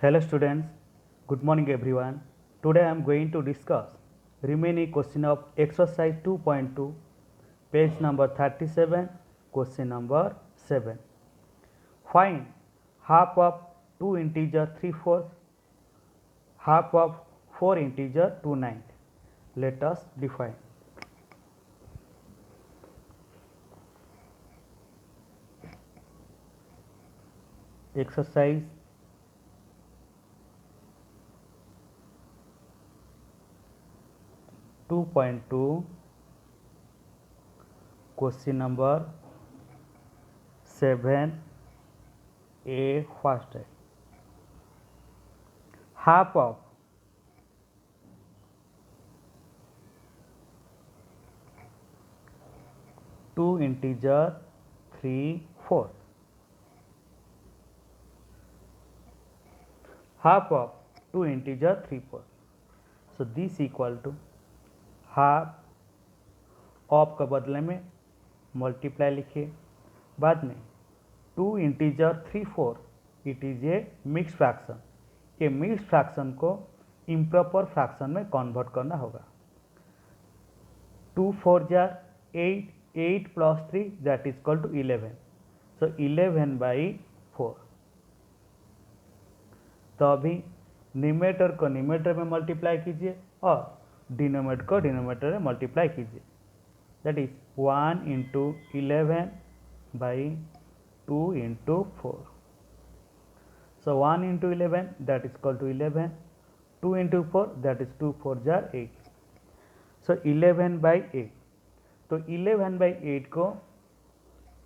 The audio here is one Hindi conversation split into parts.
Hello students, good morning everyone. Today I am going to discuss remaining question of exercise 2.2, page number 37, question number 7. Find half of 2 integer 3/4, half of 4 integer 2/9. Let us define. Exercise 2.2, question number 7, A first है. Half of 2 integer 3/4. Half of 2 integer 3/4. So this equal to half of का बदले में मल्टीप्लाई लिखिए. बाद में 2 integer 3/4 it is a mix fraction. ये मिक्स फ्रैक्शन को इम्प्रॉपर फ्रैक्शन में कन्वर्ट करना होगा. 2 4 जार 8, 8 plus 3 that is equal to 11. So 11/4. तो अभी न्यूमरेटर को न्यूमरेटर में मल्टीप्लाई कीजिए और डिनोमिनेटर को डिनोमिनेटर में मल्टीप्लाई कीजिए. That is 1 into 11/2 into 4. So 1 into 11 that is equal to 11. 2 into 4 that is 2 4 जार 8. सो 11/8. तो 11/8 को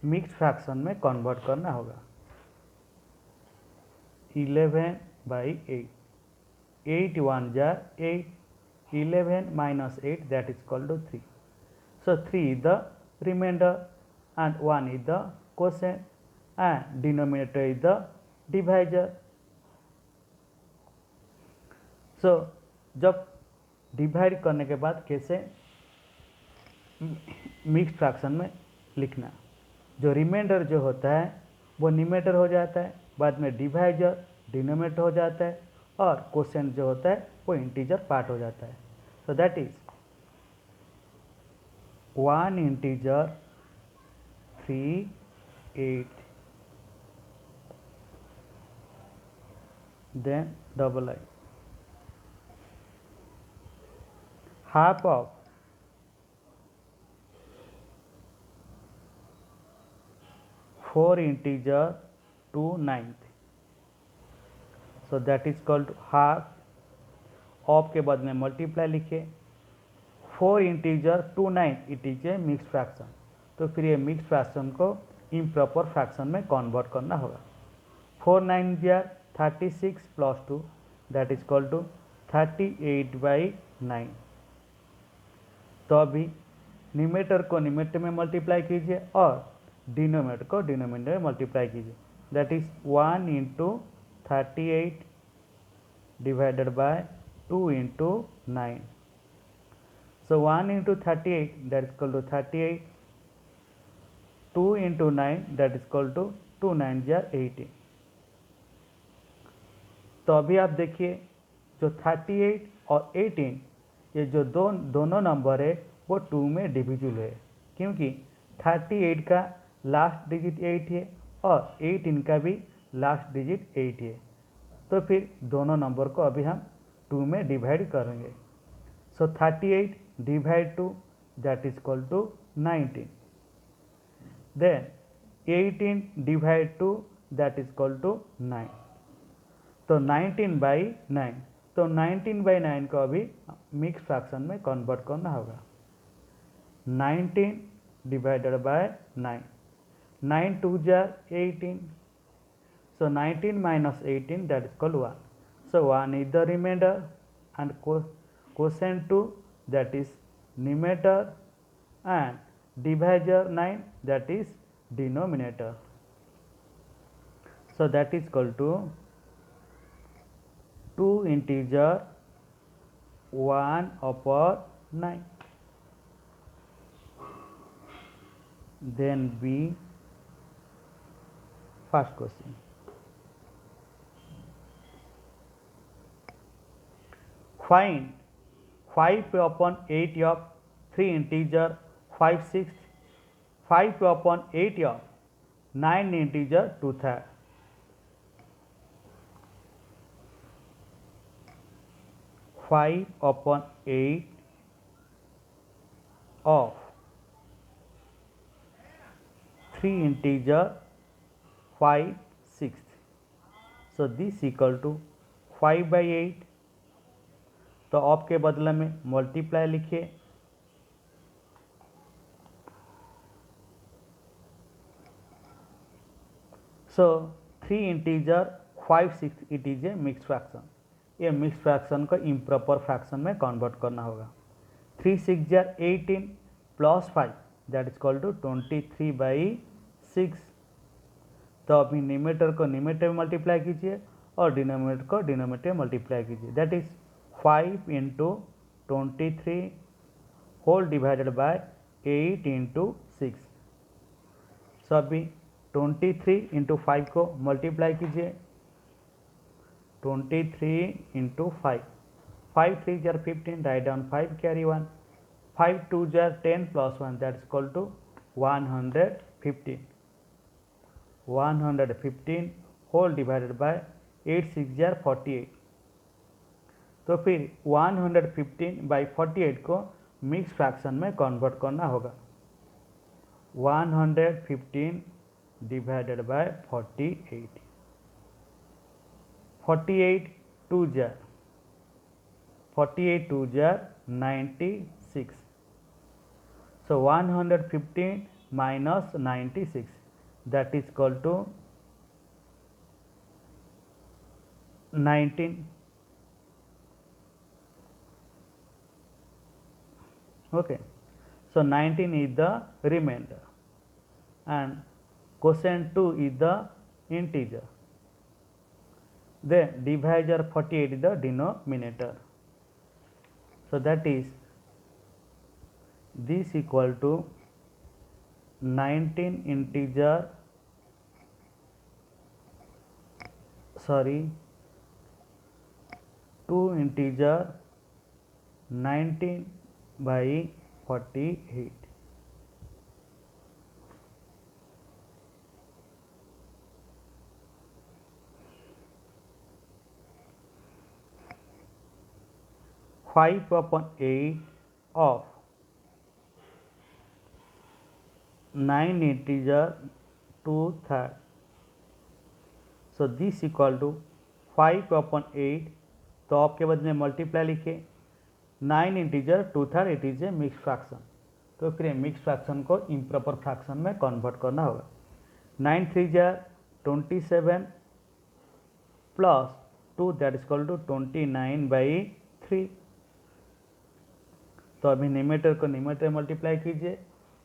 मिक्स फ्रैक्शन में कन्वर्ट करना होगा. 11/8. 8 1 jar 8. 11 minus 8 that is equal to 3. So 3 is the remainder and 1 is the quotient and denominator is the divisor. So जब डिवाइड करने के बाद कैसे मिक्स फ्रैक्शन में लिखना. जो रिमाइंडर जो होता है वो न्यूमरेटर हो जाता है, बाद में डिवाइजर डिनोमिनेटर हो जाता है और क्वोशिएंट जो होता है वो इंटीजर पार्ट हो जाता है. So that is 1 integer 3 8 then double I half of 4 integer 2/9. So that is called half. Of के बाद में मल्टीप्लाई लिखे. 4 integer 2/9 it is a mix fraction. तो फिर ये मिक्स फ्रैक्शन को इम्प्रॉपर फ्रैक्शन में कन्वर्ट करना होगा. 4 9 जार 36 plus 2 that is equal to 38/9. तो अभी न्यूमरेटर को न्यूमरेटर में मल्टीप्लाई कीजिए और डिनोमिनेटर को डिनोमिनेटर में मल्टीप्लाई कीजिए. That is 1 into 38 divided by 2 into 9. So 1 into 38 that is equal to 38. 2 into 9 that is equal to 2 9 jar 18. तो अभी आप देखिए जो 38 और 18 ये जो दोनों नंबर है वो 2 में डिविजिबल है, क्योंकि 38 का लास्ट डिजिट 8 है और 18 का भी लास्ट डिजिट 8 है. तो फिर दोनों नंबर को अभी हम 2 में डिवाइड करेंगे. So 38 divide 2 that is equal to 19. Then 18 divide 2 that is equal to 9. तो 19/9. तो 19/9 को अभी मिक्स फ्रैक्शन में कन्वर्ट करना होगा. 19 divided by 9. 9 2 jar 18. So 19 minus 18 that is equal to 1. So 1 is the remainder and quotient 2 that is numerator and divisor 9 that is denominator. So that is equal to 2 integer 1 upon 9. Then B first question. Find 5 upon 8 of 3 integer 5/6, 5 upon 8 of 9 integer 2/3. 5 upon 8 of 3 integer 5/6. So this equal to 5/8. तो ऑफ के बदले में मल्टीप्लाई लिखिए। So 3 integer 5/6 it is a mix fraction. ये मिक्स फ्रैक्शन को इम्प्रॉपर फ्रैक्शन में कन्वर्ट करना होगा। 3/6 18 plus 5 that is equal to 23/6। तो अभी न्यूमरेटर को न्यूमरेटर में मल्टीप्लाई कीजिए और डिनोमिनेटर को डिनोमिनेटर में मल्टीप्लाई कीजिए। That is 5 into 23 whole divided by 8 into 6। So अभी 23 इंटू 5 को मल्टीप्लाई कीजिए। 23 इंटू 5, 5 3 जार 15, राइट डाउन 5 कैरी 1, 5 2 जार 10 plus 1 that is equal to 115। 115 whole divided by 8 6 जार 48। तो फिर 115/48 को मिक्स फ्रैक्शन में कन्वर्ट करना होगा। 115 डिवाइडेड बाय 48, 48 2 जार 96। So 115 minus 96 that is equal to 19। Okay, so 19 is the remainder and quotient 2 is the integer. Then divisor 48 is the denominator. So that is this equal to 19 integer, sorry, 2 integer 19/48. Five upon 8 of 9 integer 2/3. So this equal to 5 upon 8, तो आपके बदले मल्टीप्लाई लिखिए। 9 integer 2/3 it is a mix fraction. तो फिर मिक्स फ्रैक्शन को इम्प्रॉपर फ्रैक्शन में कन्वर्ट करना होगा। 9 3 जार 27 plus 2 that is equal to 29/3। तो अभी न्यूमरेटर को न्यूमरेटर मल्टीप्लाई कीजिए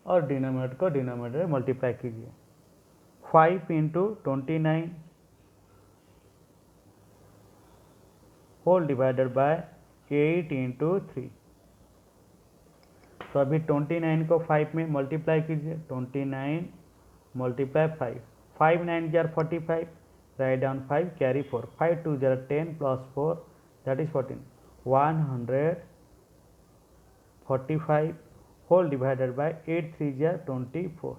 और डिनोमिनेटर को डिनोमिनेटर मल्टीप्लाई कीजिए। 5 into 29 whole divided by 8 into 3। तो अभी 29 को 5 में मल्टीप्लाई कीजिए। 29 मल्टीप्लाई 5, 5 9 जार 45, राइट डाउन 5 कैरी 4, 5 2 जार 10 plus 4 that is 14। 145 whole divided by 8 3 जार 24।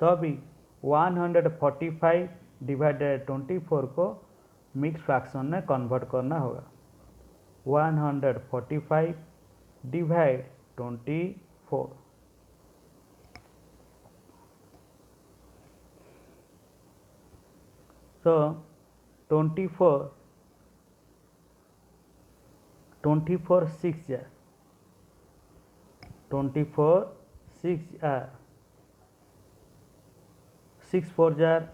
तो अभी 145 डिवाइडेड 24 को मिक्स फ्रैक्शन में कन्वर्ट करना होगा। 145 divide 24, so 24 6 jar 24 6 6 4 jar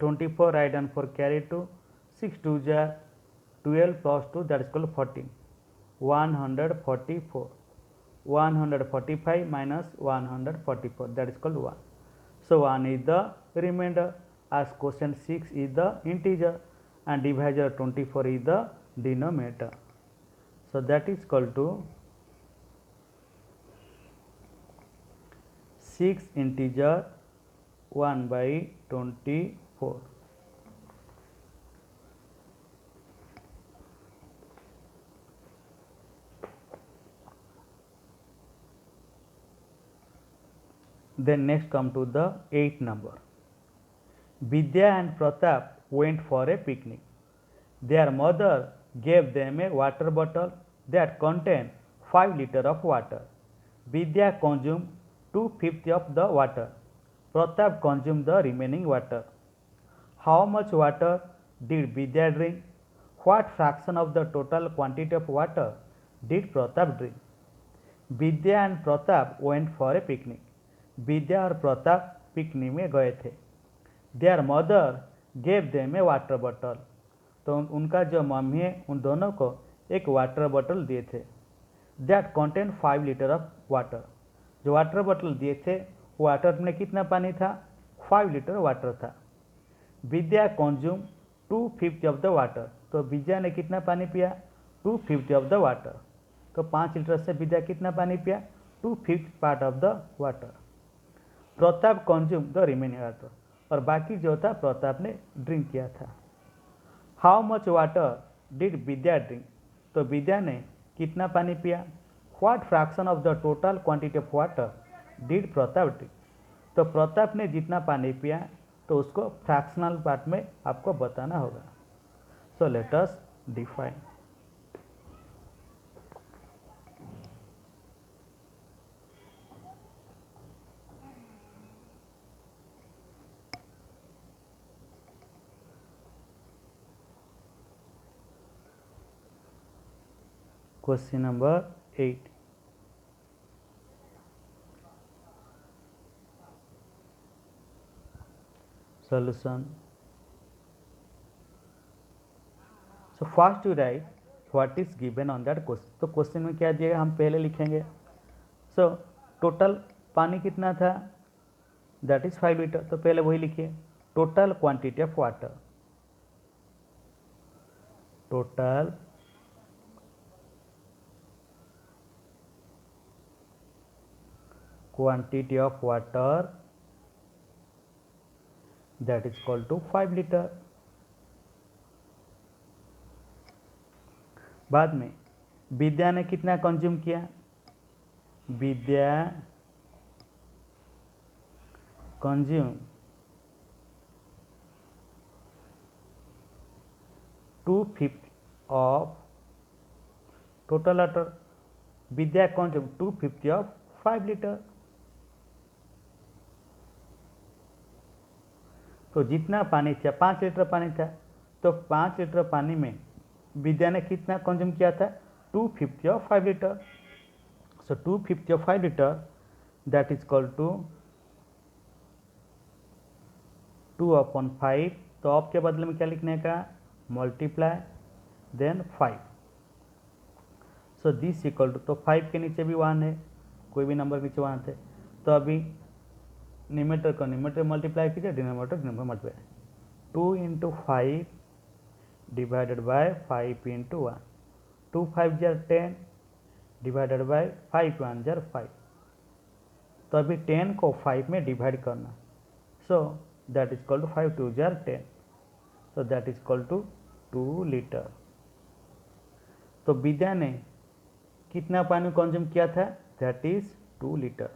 24, right and 4 carry 2, 6 2 jar 12 plus 2 that is equal 14। 144, 145 minus 144 that is called 1. So 1 is the remainder as quotient 6 is the integer and divisor 24 is the denominator. So that is equal to 6 integer 1/24. Then next come to the 8th number. Vidya and Pratap went for a picnic. Their mother gave them a water bottle that contained 5 liters of water. Vidya consumed 2/5 of the water. Pratap consumed the remaining water. How much water did Vidya drink? What fraction of the total quantity of water did Pratap drink? Vidya and Pratap went for a picnic. Vidya और प्रताप पिकनिक में गए थे. Their mother gave them a water bottle. तो उनका जो मम्मी है उन दोनों को एक वाटर बॉटल दिए थे. That contain 5 litre of water. जो वाटर बॉटल दिए थे वाटर में कितना पानी था? 5 लीटर वाटर था. विद्या कंज्यूम 2/5 ऑफ द वाटर. तो विद्या ने कितना पानी पिया? 2/5 ऑफ द वाटर. तो 5 लीटर से विद्या कितना पानी पिया? 2/5 part of the water. Pratap consume the remaining water. और बाकी जो था प्रताप ने ड्रिंक किया था. How much water did Vidya drink? तो विद्या ने कितना पानी पिया? What fraction of the total quantity of water did Pratap drink? तो प्रताप ने जितना पानी पिया तो उसको फ्रैक्शनल पार्ट में आपको बताना होगा. So let us define. Question number 8. Solution. So first you write what is given on that question. तो क्वेश्चन में क्या दिएगा हम पहले लिखेंगे. So टोटल पानी कितना था? That is 5 litre. तो पहले वही लिखिए. Total quantity of water. Total quantity of water that is equal to 5 liter. बाद में विद्या ने कितना कंज्यूम किया? Vidya consume 2/5 of total water. Vidya consume 2/5 of 5 litre. तो जितना पानी था 5 लीटर पानी था. तो 5 लीटर पानी में विद्या ने कितना कंज्यूम किया था? 2/5 of 5 litre. So 2/5 of 5 litre that is equal to 2/5. तो ऑफ के बदले में क्या लिखने का? Multiply then 5. So this equal to. तो 5 के नीचे भी 1 है. कोई भी नंबर नीचे 1 थे. तो अभी न्यूमरेटर को न्यूमरेटर मल्टीप्लाई कीजिए. Denominator denominator multiply. 2 × 5 divided by 5 × 1. 2 5 जार 10 डिवाइडेड बाय 5 1 जार 5. तो अभी 10 को 5 में डिवाइड करना. So that is equal to 5 2 जार 10. So that is equal to 2 litre. तो विद्या ने कितना पानी कंज्यूम किया था? That is 2 litre.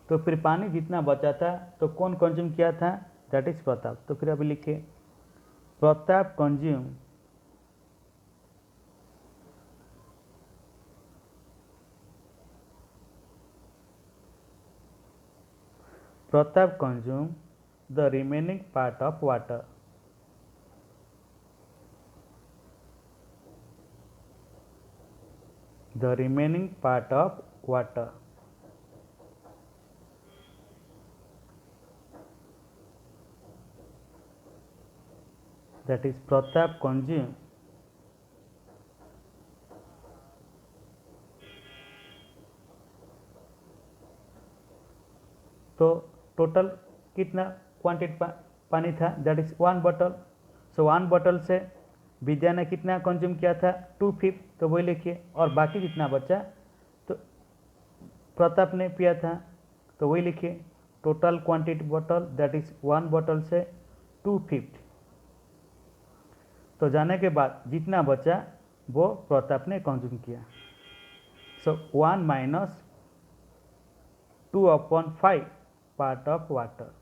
तो फिर पानी जितना बचा था तो कौन कंज्यूम किया था? That is Pratap. तो फिर अभी लिखिए Pratap consume the remaining part of water. The remaining part of water. That is Pratap consume तो टोटल कितना क्वांटिटी पानी था? That is 1 bottle. So 1 bottle से विद्या ने कितना कंज्यूम किया था? 2/5. तो वही लिखिए. और बाकी जितना बचा तो प्रताप ने पिया था. तो वही लिखिए. Total quantity bottle that is 1 bottle से 2/5. तो जाने के बाद जितना बचा वो प्रताप ने कंज्यूम किया. सो 1 - 2/5 पार्ट ऑफ वाटर।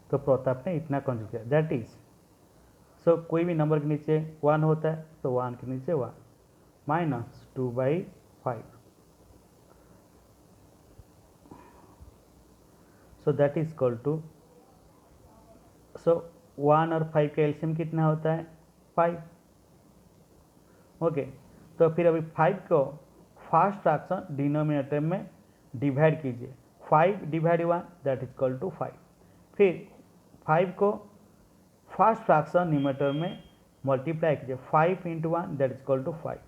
तो प्रताप ने इतना कंज्यूम किया, दैट इज। सो कोई भी नंबर के नीचे 1 होता है तो 1 के नीचे 1 minus 2/5। So that is equal to, so 1 और 5 का एलसीएम कितना होता है 5। ओके, तो फिर अभी 5 को फर्स्ट फ्रैक्शन डिनोमिनेटर में डिवाइड कीजिए, 5 divide 1 that is equal to 5। फिर 5 को फर्स्ट फ्रैक्शन न्यूमरेटर में मल्टीप्लाई कीजिए, 5 into 1 that is equal to 5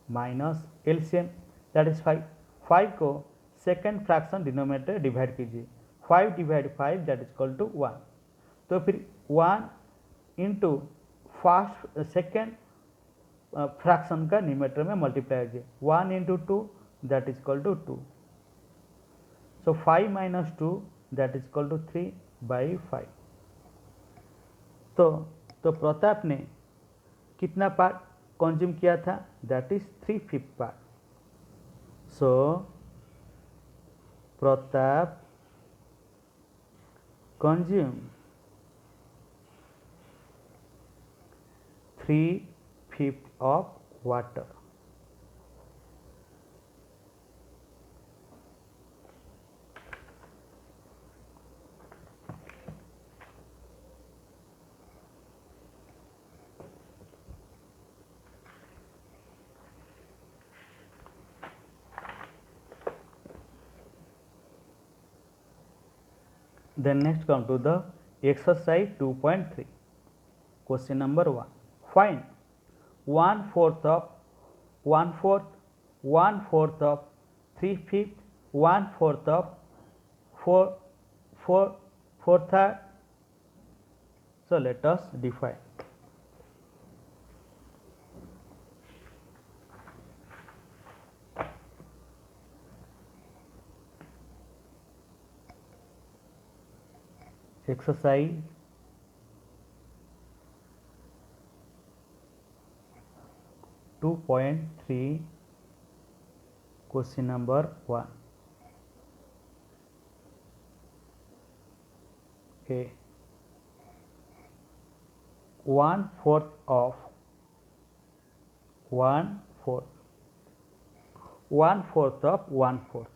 minus LCM that is 5। 5 को सेकेंड फ्रैक्शन डिनोमिनेटर डिवाइड कीजिए, 5 divide 5 that is equal to 1। तो फिर 1 इंटू फर्स्ट सेकेंड फ्रैक्शन का न्यूमरेटर में मल्टीप्लाई कीजिए, 1 into 2 that is equal to 2। So 5 minus 2 that is equal to 3/5। तो प्रताप ने कितना पार्ट कंज्यूम किया था, that is 3/5 part. So Pratap consume 3/5 of water। Then next come to the exercise 2.3. Question number 1. Find 1/4 of 1/4, 1/4 of 3/5, 1/4 of 4/4. So let us define. Exercise 2.3 question number 1. A 1/4 of 1/4, 1/4 of 1/4,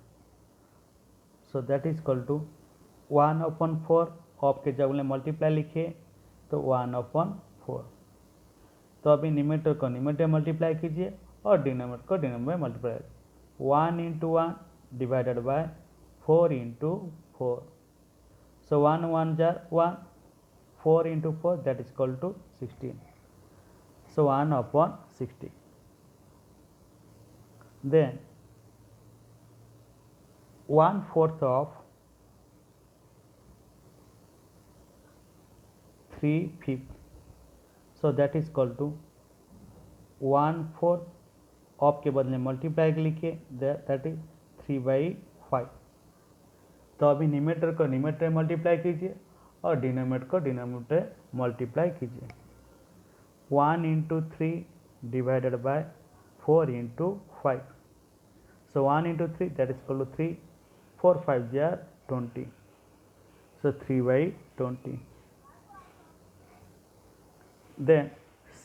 so that is equal to 1/4 of के जब मल्टीप्लाई लिखिए तो 1/4। तो अभी न्यूमरेटर को न्यूमरेटर मल्टीप्लाई कीजिए और डिनोमिनेटर को denominator multiply, 1 into 1 divided by 4 into 4। So 1 1 जार 1, 4 into 4 that is equal to 16। So 1/60। Then 1/4 of 3/5, so that is equal to 1/4 of के बदले मल्टीप्लाई लिखिए, दैट इज 3/5। तो अभी न्यूमरेटर को न्यूमरेटर मल्टीप्लाई कीजिए और डिनोमिनेटर को डिनोमिनेटर मल्टीप्लाई कीजिए, 1 into 3 divided by 4 into 5। So 1 into 3 that is equal to 3, 4 5 जार 20, so 3/20। Then C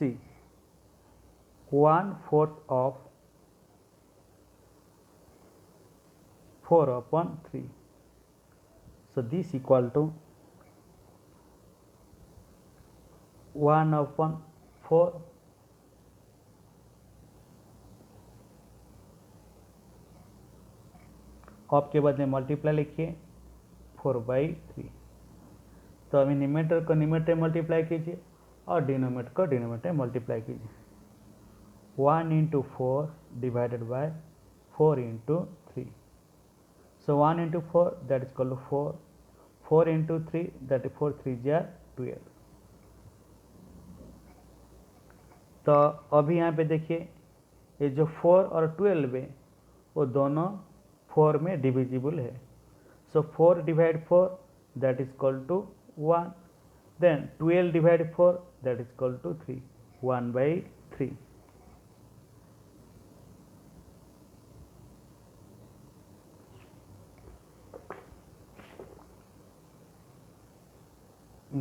1/4 of 4/3, so this equal to 1/4 of के बदले मल्टीप्लाई लिखिए 4/3। तो अभी न्यूमरेटर को न्यूमरेटर मल्टीप्लाई कीजिए और डिनोमिनेटर को डिनोमिनेटर मल्टीप्लाई कीजिए, 1 into 4 divided by 4 into 3। So 1 into 4 that is equal to 4, 4 into 3 that is 4 3 जार 12। तो अभी यहाँ पे देखिए ये जो 4 और 12 है वो दोनों 4 में डिविजिबल है। So 4 divide 4 that is equal to 1, then 12 divided 4 that is equal to 3, 1/3।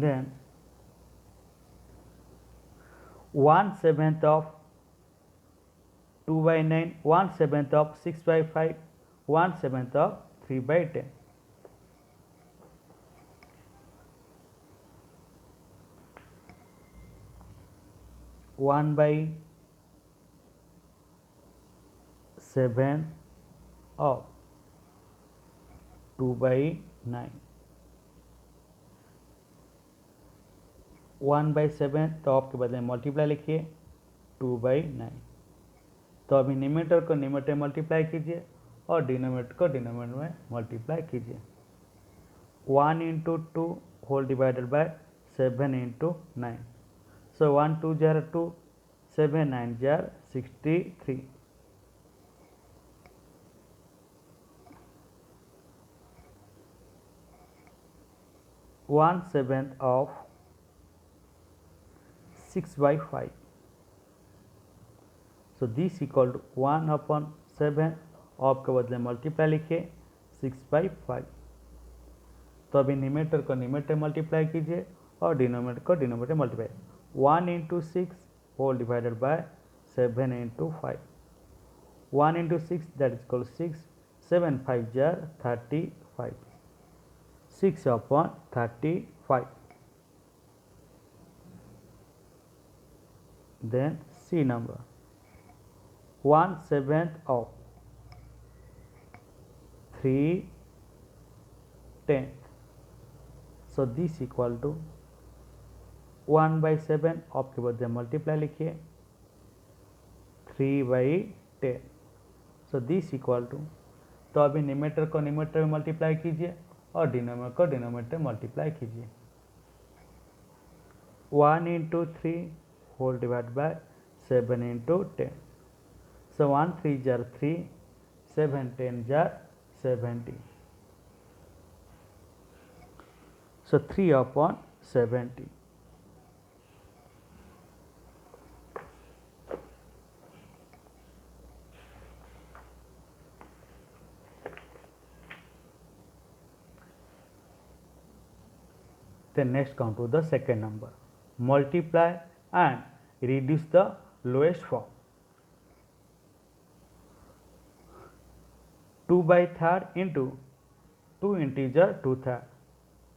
then 1/7 of 2/9, 1/7 of 6/5, 1/7 of 3/10. 1/7 of 2/9, 1/7 तो ऑफ के बदले मल्टीप्लाई लिखिए 2/9। तो अभी न्यूमरेटर को न्यूमरेटर मल्टीप्लाई कीजिए और डिनोमिनेटर को डिनोमिनेटर में मल्टीप्लाई कीजिए। 1 into 2 whole divided by 7 into 9। So 1 2 जार 2, 7 9 जार 63। 1/7 of 6/5. So this equal to 1/7 of के बदले मल्टीप्लाई लिखिए 6/5। तो अभी न्यूमरेटर को न्यूमरेटर मल्टीप्लाई कीजिए और डिनोमिनेटर को denominator multiply. 1 into 6 whole divided by 7 into 5। 1 into 6 that is equal 6, 7 5 जार 35, 6/35। Then C number 1/7 of 3/10. So this equal to 1/7 of के बदले मल्टीप्लाई लिखिए 3/10। सो दिस इक्वल टू, तो अभी न्यूमरेटर को न्यूमरेटर में मल्टीप्लाई कीजिए और डिनोमिनेटर को डिनोमिनेटर मल्टीप्लाई कीजिए। 1 into 3 whole divide by 7 into 10। So 1 3 जार 3, 7 10 जार 70। So 3/70। Then next come to the second number. Multiply and reduce the lowest form. 2/3 into 2 integer 2/3.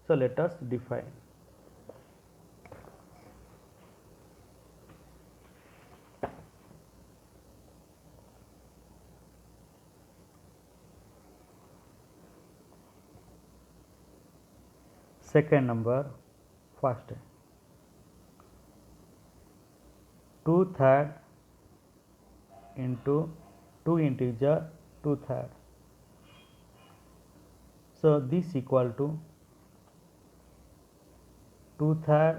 So let us define. Second number first 2/3 into 2 integer 2/3. So this equal to 2/3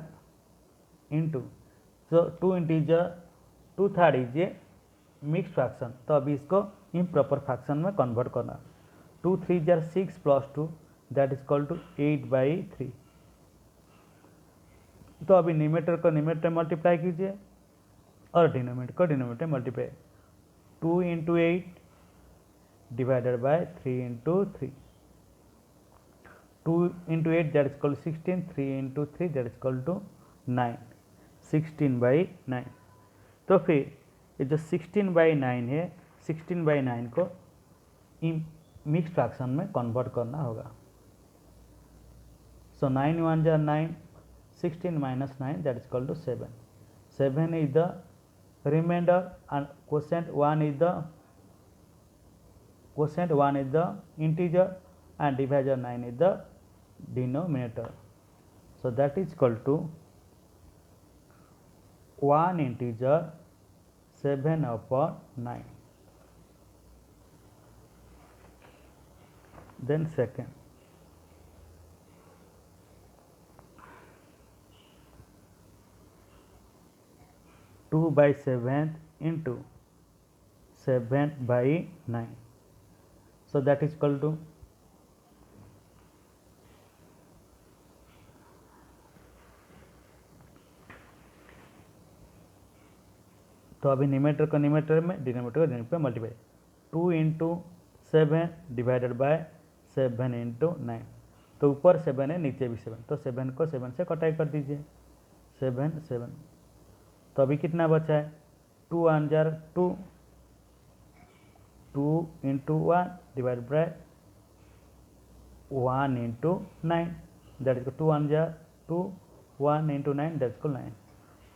into, so 2 integer 2/3 is a mix fraction, तो अभी इसको इम्प्रॉपर फ्रैक्शन में कन्वर्ट करना। 2 3 जार 6 plus 2 that is equal to 8/3। तो अभी न्यूमरेटर को न्यूमरेटर मल्टीप्लाई कीजिए और डिनोमिनेटर को denominator multiply. 2 into 8 divided by 3 into 3। 2 into 8 that is equal to 16, 3 into 3 that is equal to 9, 16/9। तो फिर ये जो 16/9 है, 16/9 को मिक्स फ्रैक्शन में कन्वर्ट करना होगा। सो 9 1 jar 9, 16 minus 9 that is equal to 7. 7 is the remainder and quotient 1 is the integer and divisor 9 is the denominator. So that is equal to 1 integer 7/9. Then second 2/7 into 7/9. So that is equal to, तो अभी न्यूमरेटर को न्यूमरेटर में, डिनोमिनेटर को डिनोमिनेटर में multiply. 2 into 7 divided by 7 into 9। तो ऊपर 7 है, नीचे भी 7, तो 7 को 7 से कटाई कर दीजिए, 7 7। तो अभी कितना बचा है, 2 1 jar 2, 2 into 1 divide by 1 into 9, that is 2 1 jar 2, 1 into 9 that is 9,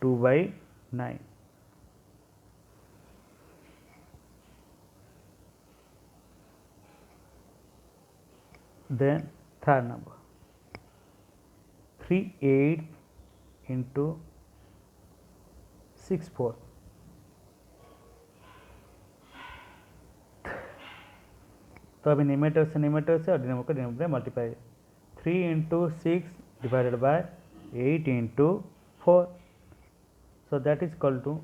2/9। Then third number, 3/8 into 6/4। तो अभी न्यूमरेटर से और denominator denominator multiply, 3 into 6 divided by 8 into 4, so that is equal to,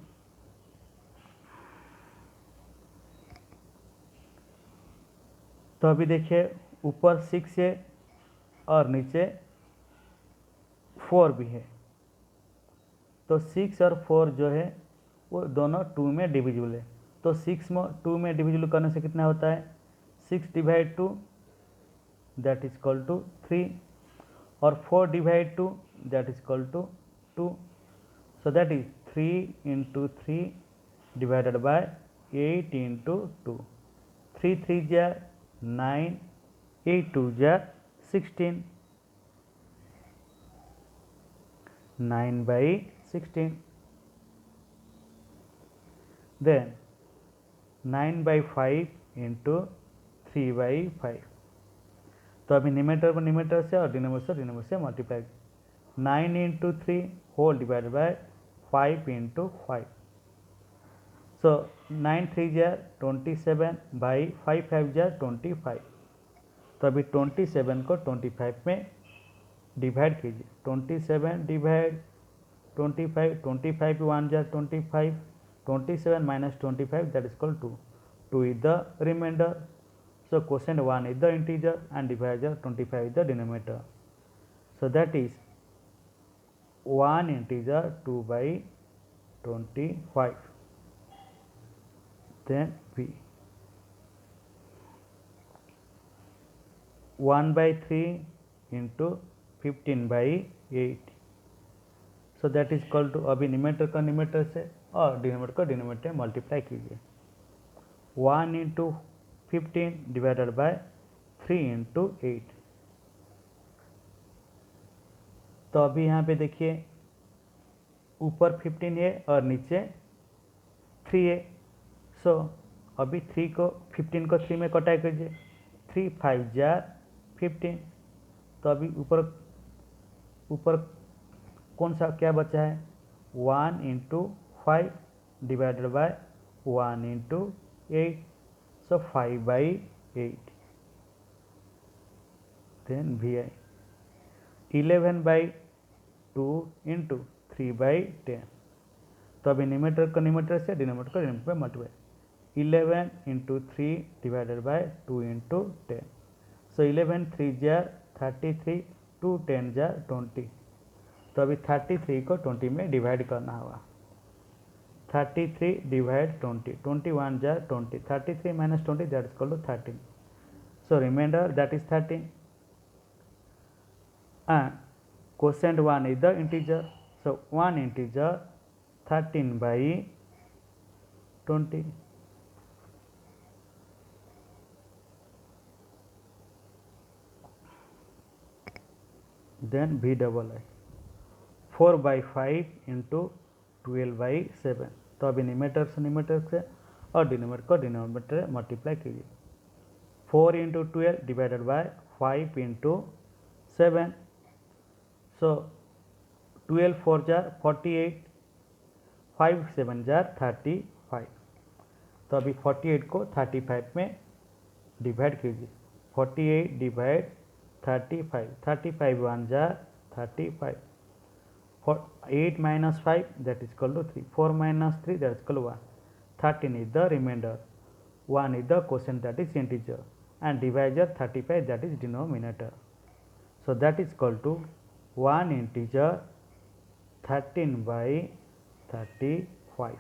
तो अभी देखिए ऊपर 6 है और नीचे 4 भी है, तो 6 और 4 जो है वो दोनों 2 में डिविजिबल है। तो 6 में 2 में डिविजिबल करने से कितना होता है, 6 divide 2 that is equal to 3, और 4 divide 2 that is equal to 2, so that is 3 into 3 divided by 8 into 2, 3 3 जा 9, 8 2 जा 16, 9/16। then 9/5 into 3/5। तो अभी न्यूमरेटर से और डिनोमिनेटर से multiply, 9 into 3 whole divide by 5 into 5, so 9 3 जा 27 बाई 5 5 जा 25। तो अभी 27 को 25 में डिवाइड कीजिए, 27 डिवाइड 25, 25 1 जा 25, 27 minus 25 that is equal to 2 is the remainder, so quotient 1 is the integer and divisor 25 is the denominator, so that is 1 integer 2/25, then b 1/3 into 15/8, so that is equal to, अभी न्यूमरेटर का न्यूमरेटर से और डिनोमिनेटर का डिनोमिनेटर मल्टीप्लाई कीजिए, 1 इंटू 15 डिवाइडेड बाय 3 इंटू 8। तो अभी यहाँ पे देखिए ऊपर 15 है और नीचे 3 है, सो अभी 15 को 3 में कटाई कीजिए, 3 5 जार 15, तो अभी ऊपर कौन सा क्या बचा है, 1 into 5 divided by 1 into 8, so 5/8, then vi 11/2 into 3/10। तो अभी न्यूमरेटर को न्यूमरेटर से डिनोमिनेटर को डिनोमिनेटर में multiply, 11 into 3 divided bye 2 into 10, सो 11 3 जार 33, 2 10 जार 20। तो अभी 33 को 20 में डिवाइड करना होगा, 33 डिवाइड 20, 21 जार 20, 33 minus 20 that is equal to 13, so reminder that is 13 and quotient 1 is the integer, so 1 integer 13/20, then b double i 4/5 into 12/7। तो अभी न्यूमरेटर से और डिनोमिनेटर को डिनोमिनेटर मल्टीप्लाई कीजिए, 4 into 12 divided by 5 into 7, so 12 4 jar 48, 5 7 jar 35। तो अभी 48 को 35 में डिवाइड कीजिए, 48 divide 35, 35 1 jar 35, 8 minus 5 that is equal to 3, 4 minus 3 that is equal to 1, 13 is the remainder, 1 is the quotient that is integer and divisor 35 that is denominator, so that is equal to 1 integer 13/35।